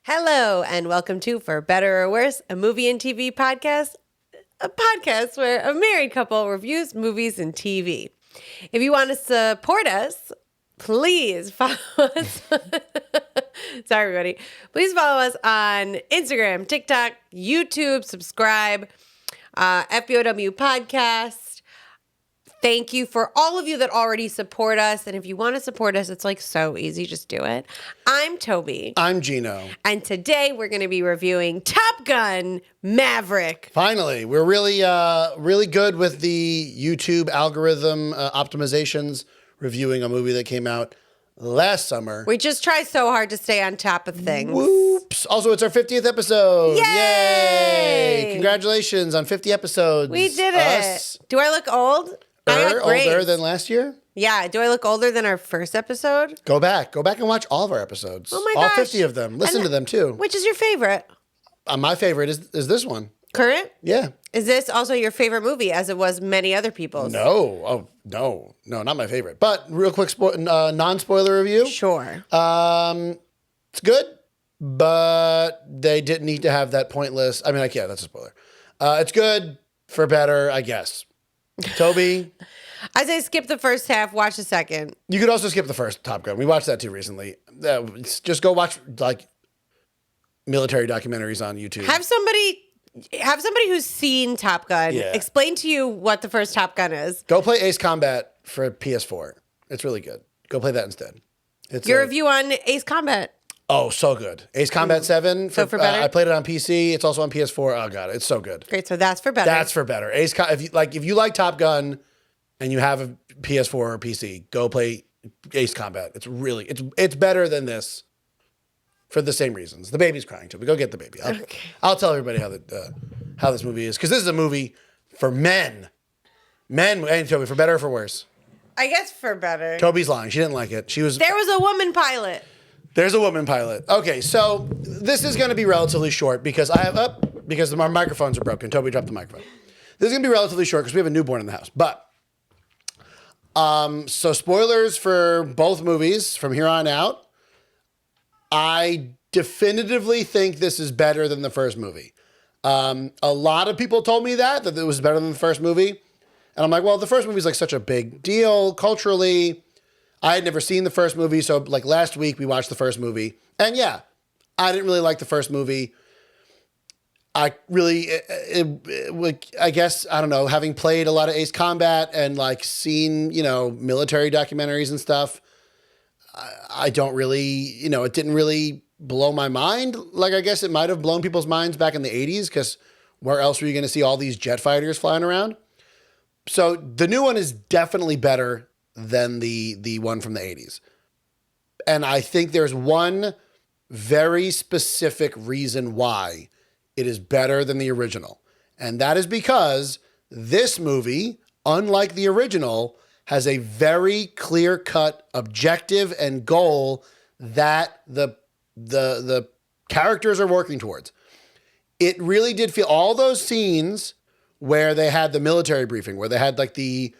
Hello, and welcome to For Better or Worse, a movie and TV podcast, a podcast where a married couple reviews movies and TV. If you want to support us, please follow us. Sorry, everybody. Please follow us on Instagram, TikTok, YouTube, subscribe, FBOW Podcast. Thank you for all of you that already support us. And if you want to support us, it's like so easy. Just do it. I'm Toby. I'm Gino. And today we're going to be reviewing Top Gun Maverick. Finally, we're really good with the YouTube algorithm optimizations, reviewing a movie that came out last summer. We just try so hard to stay on top of things. Whoops. Also, it's our 50th episode. Yay! Congratulations on 50 episodes. We did it. Do I look old? Older than last year? Yeah. Do I look older than our first episode? Go back and watch all of our episodes. Oh my all gosh. 50 of them. Listen to them too. Which is your favorite? My favorite is this one. Current? Yeah. Is this also your favorite movie, as it was many other people's? No, not my favorite. But real quick, non-spoiler review. Sure. It's good, but they didn't need to have that pointless. I mean, that's a spoiler. It's good for better, I guess. Toby, I say skip the first half, watch the second. you could also skip the first Top Gun. We watched that too recently. Just go watch like military documentaries on YouTube. Have somebody who's seen Top Gun explain to you what the first Top Gun is. Go play Ace Combat for PS4. It's really good. Go play that instead. It's Your review on Ace Combat. Oh, so good. Ace Combat 7. So for better? I played it on PC. It's also on PS4. Oh, God. It's so good. Great, so that's for better. That's for better. If you like Top Gun and you have a PS4 or PC, go play Ace Combat. It's better than this for the same reasons. The baby's crying too. But go get the baby. I'll tell everybody how this movie is, because this is a movie for men. Men, and Toby, for better or for worse? I guess for better. Toby's lying. She didn't like it. There was a woman pilot. There's a woman pilot. Okay, so this is going to be relatively short because because our microphones are broken. Toby dropped the microphone. This is going to be relatively short because we have a newborn in the house. But so spoilers for both movies from here on out. I definitively think this is better than the first movie. A lot of people told me that it was better than the first movie, and I'm like, well, the first movie is like such a big deal culturally. I had never seen the first movie, so like last week we watched the first movie. And yeah, I didn't really like the first movie. I guess, I don't know, having played a lot of Ace Combat and like seen, military documentaries and stuff, I don't really, it didn't really blow my mind. Like, I guess it might have blown people's minds back in the 80s, because where else were you going to see all these jet fighters flying around? So the new one is definitely better than the one from the 80s. And I think there's one very specific reason why it is better than the original. And that is because this movie, unlike the original, has a very clear-cut objective and goal that the characters are working towards. It really did feel, all those scenes where they had the military briefing, where they had like the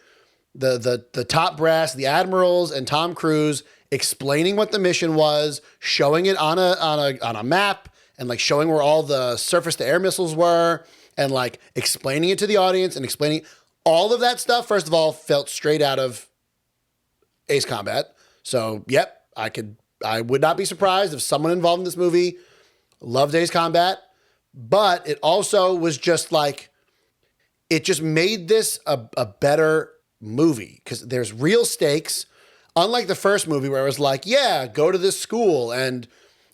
top brass, the admirals and Tom Cruise explaining what the mission was, showing it on a map, and like showing where all the surface to air missiles were, and like explaining it to the audience and explaining all of that stuff. First of all, felt straight out of Ace Combat. So, yep, I would not be surprised if someone involved in this movie loved Ace Combat, but it also was just like, it just made this a better movie because there's real stakes. Unlike the first movie where it was like, yeah, go to this school and,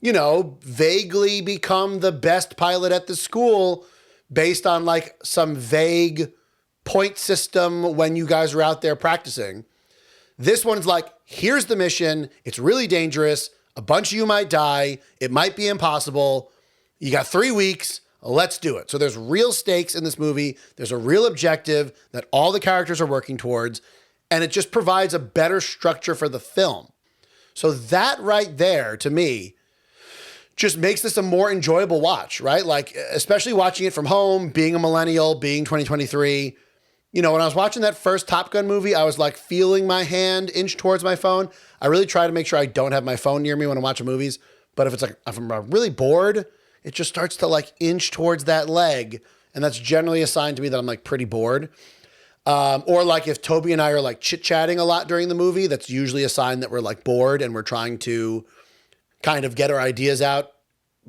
vaguely become the best pilot at the school based on like some vague point system when you guys are out there practicing. This one's like, here's the mission. It's really dangerous. A bunch of you might die. It might be impossible. You got 3 weeks. Let's do it. So there's real stakes in this movie. There's a real objective that all the characters are working towards, and it just provides a better structure for the film. So that right there, to me, just makes this a more enjoyable watch, right? Like, especially watching it from home, being a millennial, being 2023. When I was watching that first Top Gun movie, I was like feeling my hand inch towards my phone. I really try to make sure I don't have my phone near me when I'm watching movies. But if I'm really bored, it just starts to like inch towards that leg. And that's generally a sign to me that I'm like pretty bored. Or like if Toby and I are like chit-chatting a lot during the movie, that's usually a sign that we're like bored and we're trying to kind of get our ideas out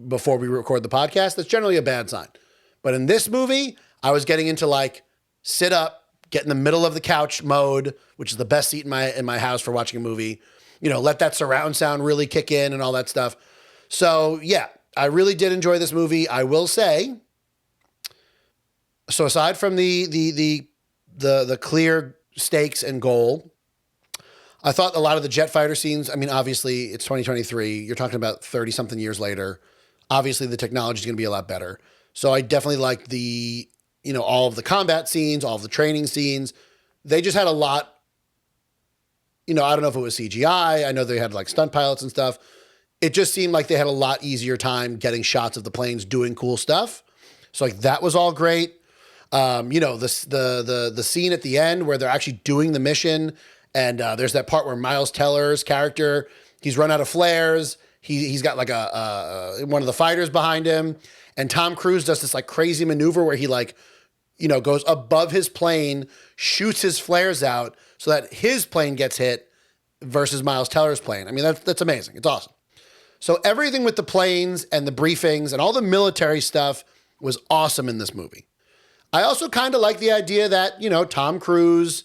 before we record the podcast. That's generally a bad sign. But in this movie, I was getting into like sit up, get in the middle of the couch mode, which is the best seat in my house for watching a movie. You know, let that surround sound really kick in and all that stuff. So yeah, I really did enjoy this movie. I will say, so aside from the clear stakes and goal, I thought a lot of the jet fighter scenes, I mean, obviously it's 2023. You're talking about 30 something years later. Obviously the technology is going to be a lot better. So I definitely liked all of the combat scenes, all of the training scenes. They just had a lot, I don't know if it was CGI. I know they had like stunt pilots and stuff. It just seemed like they had a lot easier time getting shots of the planes doing cool stuff. So like that was all great. The scene at the end where they're actually doing the mission, and there's that part where Miles Teller's character, he's run out of flares. He's got like one of the fighters behind him, and Tom Cruise does this like crazy maneuver where he like, goes above his plane, shoots his flares out so that his plane gets hit versus Miles Teller's plane. I mean, that's amazing. It's awesome. So everything with the planes and the briefings and all the military stuff was awesome in this movie. I also kind of like the idea that, Tom Cruise,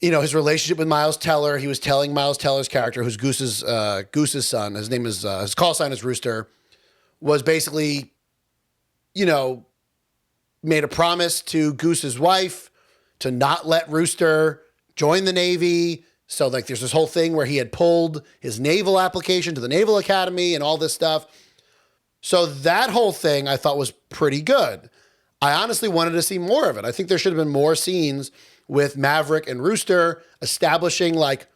his relationship with Miles Teller, he was telling Miles Teller's character, who's Goose's son, his name is, his call sign is Rooster, was basically, made a promise to Goose's wife to not let Rooster join the Navy. So like there's this whole thing where he had pulled his naval application to the Naval Academy and all this stuff. So that whole thing I thought was pretty good. I honestly wanted to see more of it. I think there should have been more scenes with Maverick and Rooster establishing like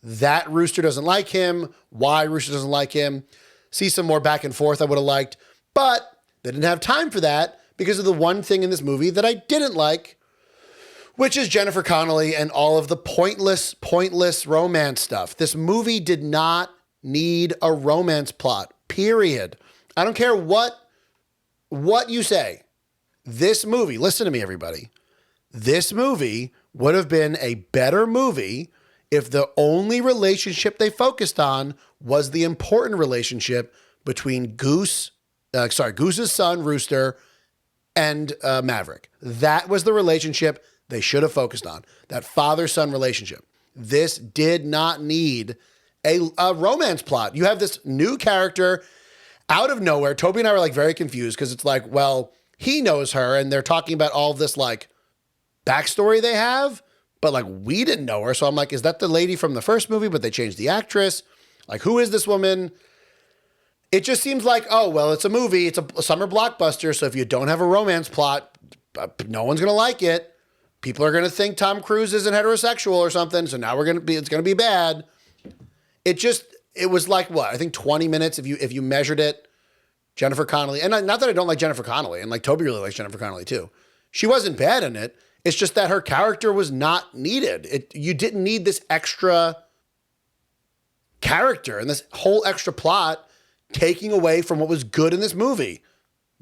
that Rooster doesn't like him, why Rooster doesn't like him. See some more back and forth I would have liked, but they didn't have time for that because of the one thing in this movie that I didn't like, which is Jennifer Connelly and all of the pointless romance stuff. This movie did not need a romance plot, period. I don't care what you say. This movie, listen to me, everybody. This movie would have been a better movie if the only relationship they focused on was the important relationship between Goose's son, Rooster, and Maverick. That was the relationship they should have focused on, that father-son relationship. This did not need a romance plot. You have this new character out of nowhere. Toby and I were like very confused because it's like, well, he knows her and they're talking about all this like backstory they have, but like we didn't know her. So I'm like, is that the lady from the first movie, but they changed the actress? Like, who is this woman? It just seems like, oh, well, it's a movie. It's a summer blockbuster. So if you don't have a romance plot, no one's going to like it. People are going to think Tom Cruise isn't heterosexual or something. So now it's going to be bad. It was like what? I think 20 minutes if you measured it. Jennifer Connelly, and not that I don't like Jennifer Connelly, and like Toby really likes Jennifer Connelly too. She wasn't bad in it. It's just that her character was not needed. You didn't need this extra character and this whole extra plot taking away from what was good in this movie.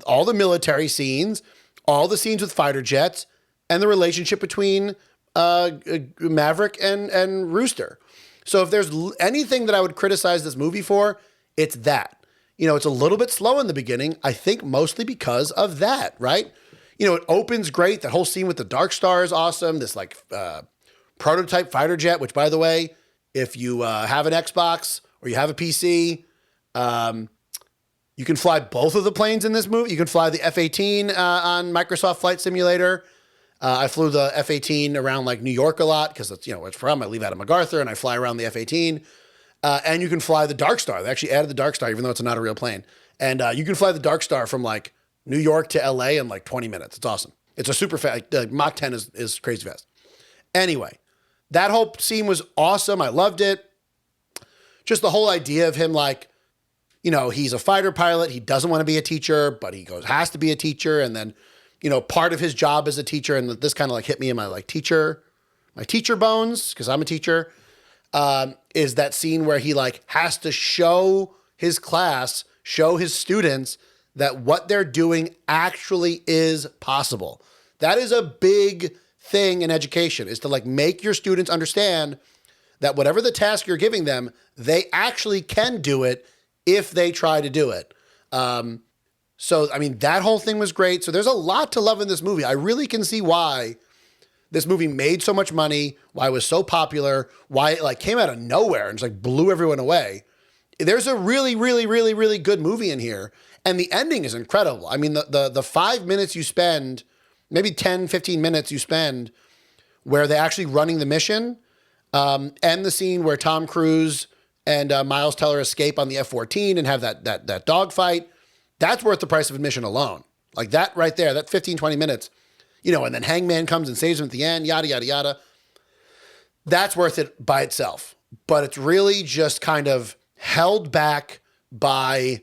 All the military scenes, all the scenes with fighter jets, and the relationship between Maverick and Rooster. So if there's anything that I would criticize this movie for, it's that. It's a little bit slow in the beginning, I think mostly because of that, right? It opens great. That whole scene with the Dark Star is awesome. This like prototype fighter jet, which by the way, if you have an Xbox or you have a PC, you can fly both of the planes in this movie. You can fly the F-18 on Microsoft Flight Simulator. I flew the F-18 around like New York a lot because it's, it's from. I leave out of MacArthur and I fly around the F-18. And you can fly the Dark Star. They actually added the Dark Star, even though it's not a real plane. And you can fly the Dark Star from like New York to LA in like 20 minutes. It's awesome. It's a super fast, Mach 10 is crazy fast. Anyway, that whole scene was awesome. I loved it. Just the whole idea of him like, he's a fighter pilot. He doesn't want to be a teacher, but he has to be a teacher. And then, part of his job as a teacher, and this kind of like hit me in my like teacher bones, because I'm a teacher. Is that scene where he like has to show his class show his students that what they're doing actually is possible. That is a big thing in education, is to like make your students understand that whatever the task you're giving them, they actually can do it if they try to do it. So, I mean, that whole thing was great. So there's a lot to love in this movie. I really can see why this movie made so much money, why it was so popular, why it like came out of nowhere and just like blew everyone away. There's a really, really, really, really good movie in here. And the ending is incredible. I mean, the 5 minutes you spend, maybe 10, 15 minutes you spend where they're actually running the mission, and the scene where Tom Cruise and Miles Teller escape on the F-14 and have that dogfight, that's worth the price of admission alone. Like that right there, that 15, 20 minutes, you know, and then Hangman comes and saves him at the end, yada, yada, yada. That's worth it by itself. But it's really just kind of held back by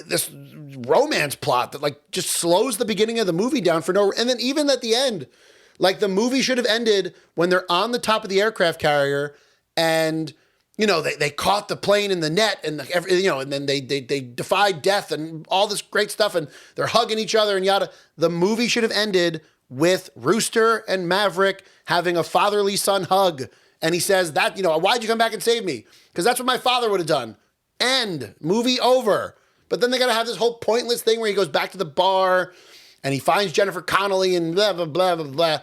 this romance plot that like just slows the beginning of the movie down for no, and then even at the end, like the movie should have ended when they're on the top of the aircraft carrier and, you know, they caught the plane in the net and, you know, and then they defied death and all this great stuff and they're hugging each other and yada. The movie should have ended with Rooster and Maverick having a fatherly son hug. And he says that, you know, why'd you come back and save me? Because that's what my father would have done. End. Movie over. But then they got to have this whole pointless thing where he goes back to the bar and he finds Jennifer Connelly and blah, blah, blah, blah, blah.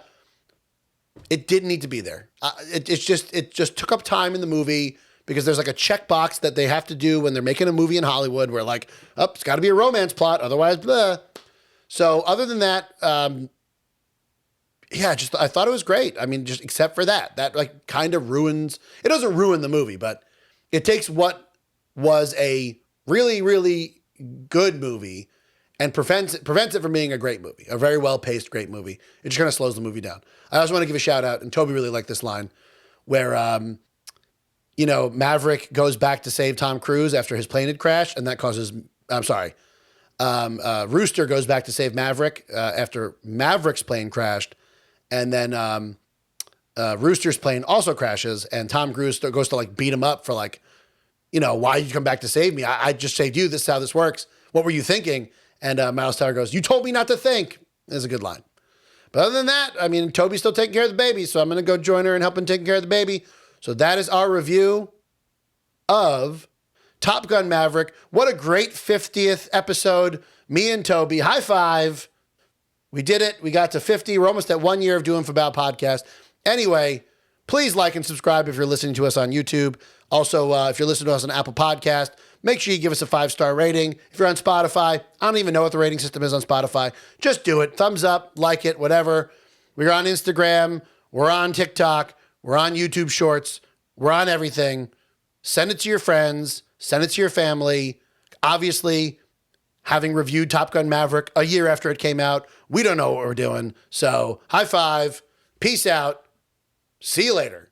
It didn't need to be there. It just took up time in the movie because there's like a checkbox that they have to do when they're making a movie in Hollywood where like, oh, it's got to be a romance plot. Otherwise, blah. So other than that, yeah, just I thought it was great. I mean, just except for that like kind of ruins, it doesn't ruin the movie, but it takes what was a really, really good movie and prevents it from being a great movie, a very well-paced, great movie. It just kind of slows the movie down. I also want to give a shout out, and Toby really liked this line, where, you know, Maverick goes back to save Tom Cruise after his plane had crashed, and that causes, Rooster goes back to save Maverick after Maverick's plane crashed, and then Rooster's plane also crashes, and Tom Cruise goes to like beat him up for like, you know, why did you come back to save me? I just saved you. This is how this works. What were you thinking? And Miles Teller goes, you told me not to think. That's a good line. But other than that, I mean, Toby's still taking care of the baby, so I'm going to go join her and help him take care of the baby. So that is our review of Top Gun Maverick. What a great 50th episode. Me and Toby, high five. We did it. We got to 50. We're almost at 1 year of doing Forbal Podcast. Anyway, please like and subscribe if you're listening to us on YouTube. Also, if you're listening to us on Apple Podcast, make sure you give us a 5-star rating. If you're on Spotify, I don't even know what the rating system is on Spotify. Just do it. Thumbs up, like it, whatever. We're on Instagram. We're on TikTok. We're on YouTube Shorts. We're on everything. Send it to your friends. Send it to your family. Obviously, having reviewed Top Gun Maverick a year after it came out, we don't know what we're doing. So, high five. Peace out. See you later.